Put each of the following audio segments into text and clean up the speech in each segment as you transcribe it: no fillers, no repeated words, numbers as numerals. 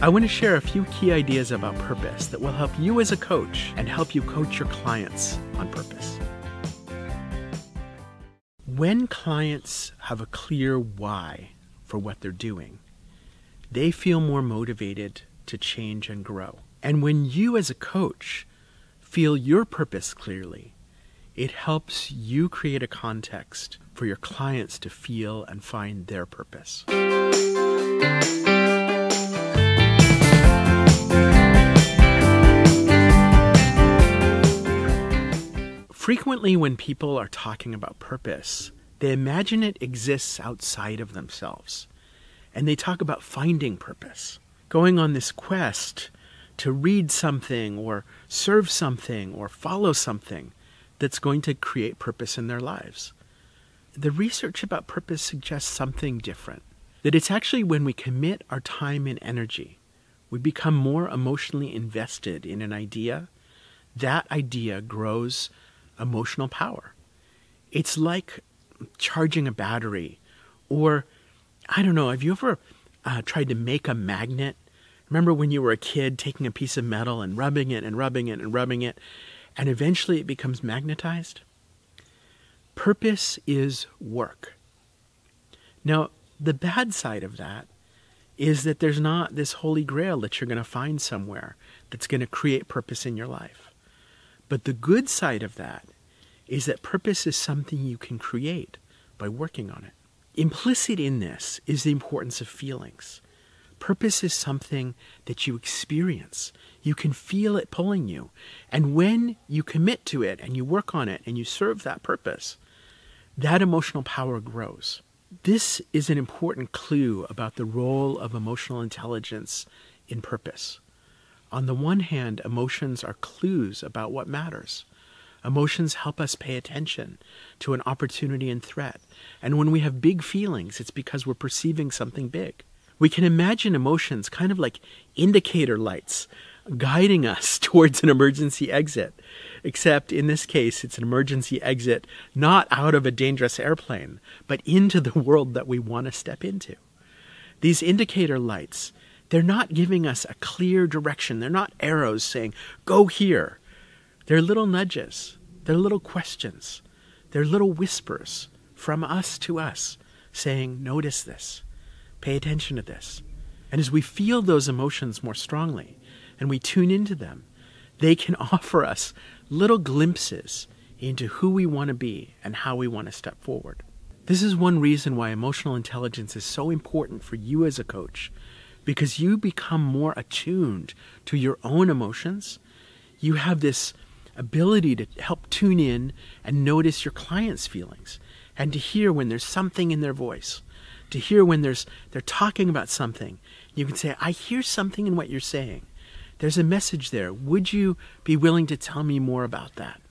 I want to share a few key ideas about purpose that will help you as a coach and help you coach your clients on purpose. When clients have a clear why for what they're doing, they feel more motivated to change and grow. And when you as a coach feel your purpose clearly, it helps you create a context for your clients to feel and find their purpose. Frequently, when people are talking about purpose, they imagine it exists outside of themselves. And they talk about finding purpose, going on this quest to read something or serve something or follow something that's going to create purpose in their lives. The research about purpose suggests something different, that it's actually when we commit our time and energy, we become more emotionally invested in an idea, that idea grows emotional power. It's like charging a battery, or I don't know, have you ever tried to make a magnet? Remember when you were a kid taking a piece of metal and rubbing it and rubbing it and rubbing it, and eventually it becomes magnetized? Purpose is work. Now, the bad side of that is that there's not this holy grail that you're going to find somewhere that's going to create purpose in your life. But the good side of that is that purpose is something you can create by working on it. Implicit in this is the importance of feelings. Purpose is something that you experience. You can feel it pulling you. And when you commit to it and you work on it and you serve that purpose, that emotional power grows. This is an important clue about the role of emotional intelligence in purpose. On the one hand, emotions are clues about what matters. Emotions help us pay attention to an opportunity and threat. And when we have big feelings, it's because we're perceiving something big. We can imagine emotions kind of like indicator lights guiding us towards an emergency exit. Except in this case, it's an emergency exit not out of a dangerous airplane, but into the world that we want to step into. These indicator lights, they're not giving us a clear direction. They're not arrows saying, go here. They're little nudges. They're little questions. They're little whispers from us to us saying, notice this. Pay attention to this. And as we feel those emotions more strongly and we tune into them, they can offer us little glimpses into who we want to be and how we want to step forward. This is one reason why emotional intelligence is so important for you as a coach, because you become more attuned to your own emotions. You have this ability to help tune in and notice your clients' feelings, and to hear when there's something in their voice, to hear when they're talking about something. You can say, I hear something in what you're saying. There's a message there. Would you be willing to tell me more about that?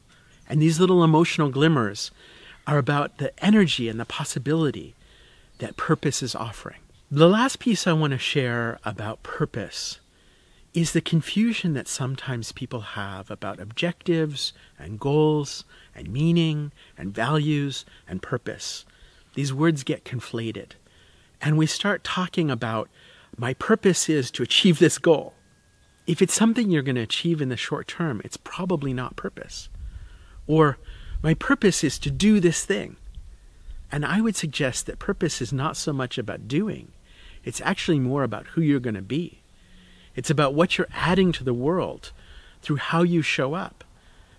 And these little emotional glimmers are about the energy and the possibility that purpose is offering. The last piece I want to share about purpose is the confusion that sometimes people have about objectives and goals and meaning and values and purpose. These words get conflated. And we start talking about, my purpose is to achieve this goal. If it's something you're going to achieve in the short term, it's probably not purpose. Or, my purpose is to do this thing. And I would suggest that purpose is not so much about doing. It's actually more about who you're going to be. It's about what you're adding to the world through how you show up,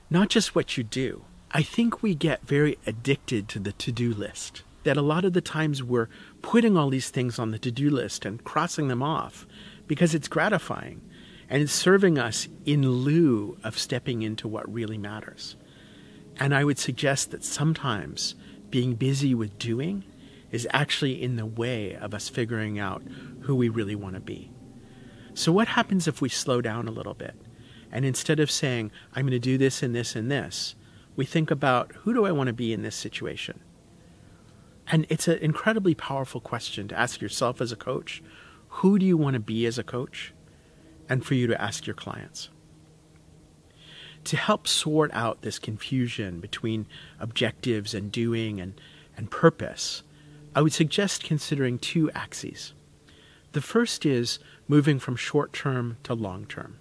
not just what you do. I think we get very addicted to the to-do list, that a lot of the times we're putting all these things on the to-do list and crossing them off because it's gratifying and it's serving us in lieu of stepping into what really matters. And I would suggest that sometimes being busy with doing is actually in the way of us figuring out who we really want to be. So what happens if we slow down a little bit? And instead of saying, I'm going to do this and this and this, we think about, who do I want to be in this situation? And it's an incredibly powerful question to ask yourself as a coach. Who do you want to be as a coach? And for you to ask your clients. To help sort out this confusion between objectives and doing and purpose, I would suggest considering two axes. The first is moving from short term to long term.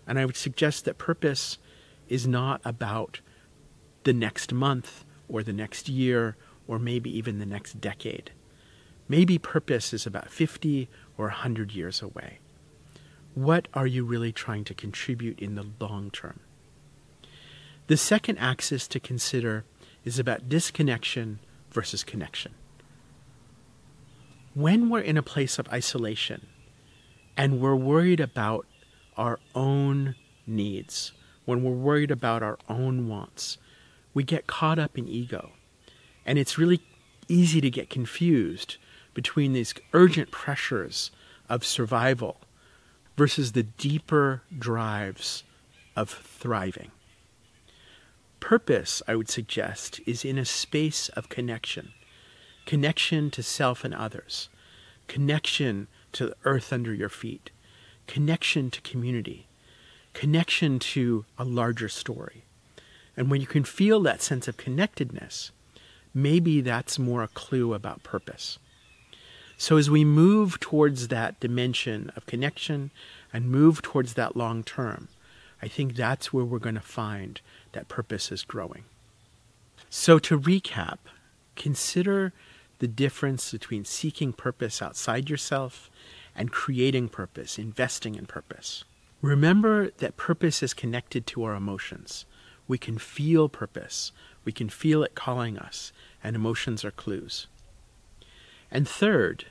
And I would suggest that purpose is not about the next month or the next year or maybe even the next decade. Maybe purpose is about 50 or 100 years away. What are you really trying to contribute in the long term? The second axis to consider is about disconnection versus connection. When we're in a place of isolation and we're worried about our own needs, when we're worried about our own wants, we get caught up in ego. And it's really easy to get confused between these urgent pressures of survival versus the deeper drives of thriving. Purpose, I would suggest, is in a space of connection. Connection to self and others. Connection to the earth under your feet. Connection to community. Connection to a larger story. And when you can feel that sense of connectedness, maybe that's more a clue about purpose. So as we move towards that dimension of connection and move towards that long term, I think that's where we're going to find that purpose is growing. So to recap, consider the difference between seeking purpose outside yourself and creating purpose, investing in purpose. Remember that purpose is connected to our emotions. We can feel purpose. We can feel it calling us, and emotions are clues. And third,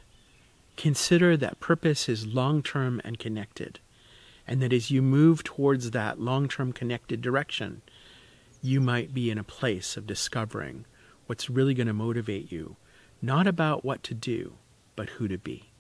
consider that purpose is long-term and connected, and that as you move towards that long-term connected direction, you might be in a place of discovering what's really going to motivate you, not about what to do, but who to be.